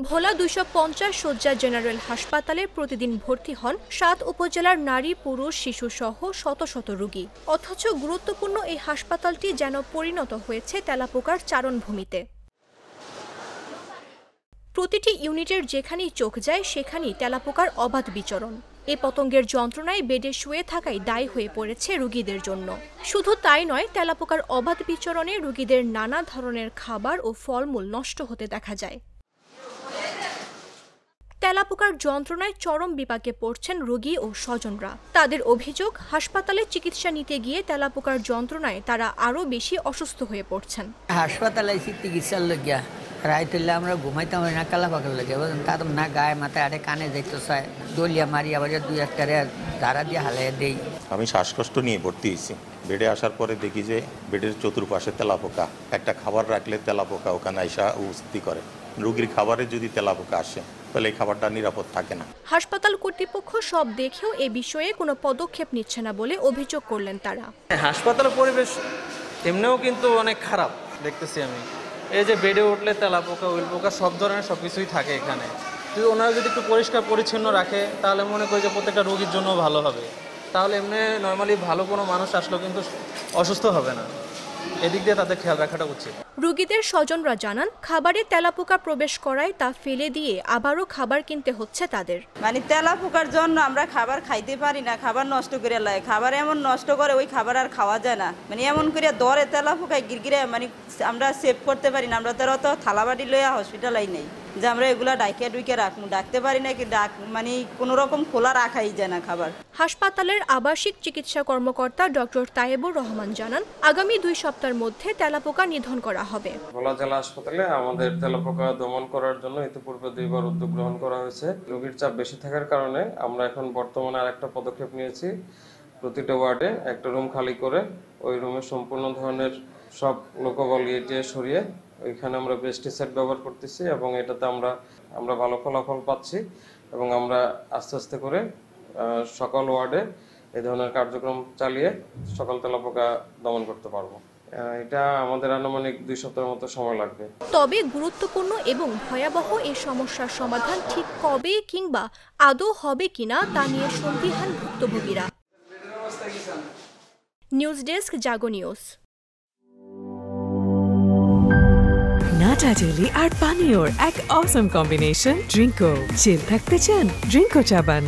ভোলা ২৫০ শয্যা জেনারেল হাসপাতালে প্রতিদিন ভর্তি হন ৭ উপজেলার নারী, পুরুষ, শিশুসহ শত শত রোগী। অথচ গুরুত্বপূর্ণ এই হাসপাতালটি যেন পরিণত হয়েছে তেলাপোকার চারণভূমিতে। প্রতিটি ইউনিটের যেখানেই চোখ যায় সেখানেই তেলাপোকার অবাধ বিচরণ। এ পতঙ্গের যন্ত্রণায় বেডে শুয়ে থাকাই দায়ী হয়ে পড়েছে রোগীদের জন্য। শুধু তাই নয়, তেলাপোকার অবাধ বিচরণে রোগীদের নানা ধরনের খাবার ও ফলমূল নষ্ট হতে দেখা যায়। তেলাপোকার যন্ত্রণায় চরম বিপাকে পড়ছেন রোগী ও স্বজনরা। তাদের অভিযোগ, হাসপাতালে চিকিৎসা নিতে গিয়ে তেলাপোকার যন্ত্রণায় তারা আরও বেশি অসুস্থ হয়ে পড়ছেন। হাসপাতালে চিকিৎসার লাগিয়া রাইতে আমরা ঘুমাইতাম না, তেলাপোকার লাগে তার না গায়ে মাথায় আরে কানে যাইতে চায়, দলিয়া মারি আবার দুই একটা ধারা দিয়ে হালাই দেই। আমি শ্বাসকষ্ট নিয়ে ভর্তি হয়েছি। বেডে আসার পরে দেখি যে বেডের চতুর্পাশে তেলাপোকা। একটা খাবার রাখলে তেলাপোকা ওখানে আইসা উপস্থিতি করে। রোগীর খাবারে যদি তেলাপোকা আসে তাহলে এই খাবারটা নিরাপদ থাকে না। হাসপাতাল কর্তৃপক্ষ সব দেখেও এ বিষয়ে কোনো পদক্ষেপ নিচ্ছে না বলে অভিযোগ করলেন তারা। হাসপাতালের পরিবেশ এমনিও কিন্তু অনেক খারাপ দেখতেছি আমি। এই যে বেডে উঠলে তেলাপোকা, উইলপোকা সব ধরনের সবকিছুই থাকে এখানে। যদি ওনারা যদি একটু পরিষ্কার পরিচ্ছন্ন রাখে তাহলে মনে করি যে প্রত্যেকটা রোগীর জন্য ভালো হবে। তাহলে এমনি নর্মালি ভালো কোনো মানুষ আসলেও কিন্তু অসুস্থ হবে না। এদিক দিয়ে তাদের খেয়াল রাখাটা উচিত। রোগীদের স্বজনরা জানান, খাবারে তেলাপোকা প্রবেশ করায় তা ফেলে দিয়ে আবারও খাবার কিনতে হচ্ছে তাদের। মানে তেলাপোকার জন্য আমরা খাবার খাইতে পারি না, খাবার নষ্ট করে লাগে। খাবার এমন নষ্ট করে ওই খাবার আর খাওয়া যায় না। মানে এমন করে দরে তেলাপোকায় গিরগিরে মানে আমরা সেভ করতে পারি না। আমরা তো থালাবাড়ি লইয়া হসপিটালাই নেই যে আমরা এগুলা ডাইকে ডুইকে রাখবো, ডাকতে পারি না কি মানে কোনো রকম খোলা রাখাই যায় না খাবার। হাসপাতালের আবাসিক চিকিৎসা কর্মকর্তা ডক্টর তায়েবুর রহমান জানান, আগামী 2 সপ্তাহের মধ্যে তেলাপোকা নিধন করা হবে। ভোলা জেলা হাসপাতালে আমাদের তেলাপোকা দমন করার জন্য ইতিপূর্বে 2বার উদ্যোগ গ্রহণ করা হয়েছে। রোগীর চাপ বেশি থাকার কারণে আমরা এখন বর্তমানে আরেকটা পদক্ষেপ নিয়েছি। প্রতিটা ওয়ার্ডে একটা রুম খালি করে ওই রুমে সম্পূর্ণ ধরনের সব লোকবল দিয়ে সরিয়ে ওইখানে আমরা পেস্টিসাইড ব্যবহার করতেছি এবং এটাতে আমরা ভালো ফলাফল পাচ্ছি এবং আমরা আস্তে আস্তে করে সকল ওয়ার্ডে এই ধরনের কার্যক্রম চালিয়ে সকল তেলাপোকা দমন করতে পারবো। এটা আমাদের আনুমানিক 2 সপ্তাহের মতো সময় লাগবে। তবে গুরুত্বপূর্ণ এবং ভয়াবহ এই সমস্যার সমাধান ঠিক কবে কিংবা আদৌ হবে কিনা তা নিয়ে সন্দিহান ভুক্তভোগীরা। নিউজ ডেস্ক, জাগো নিউজ। নাটা ডেইলি আর পানীয়র এক অসম কম্বিনেশন ড্রিঙ্কো। চিল থাকতে চান? ড্রিঙ্কো চাবান।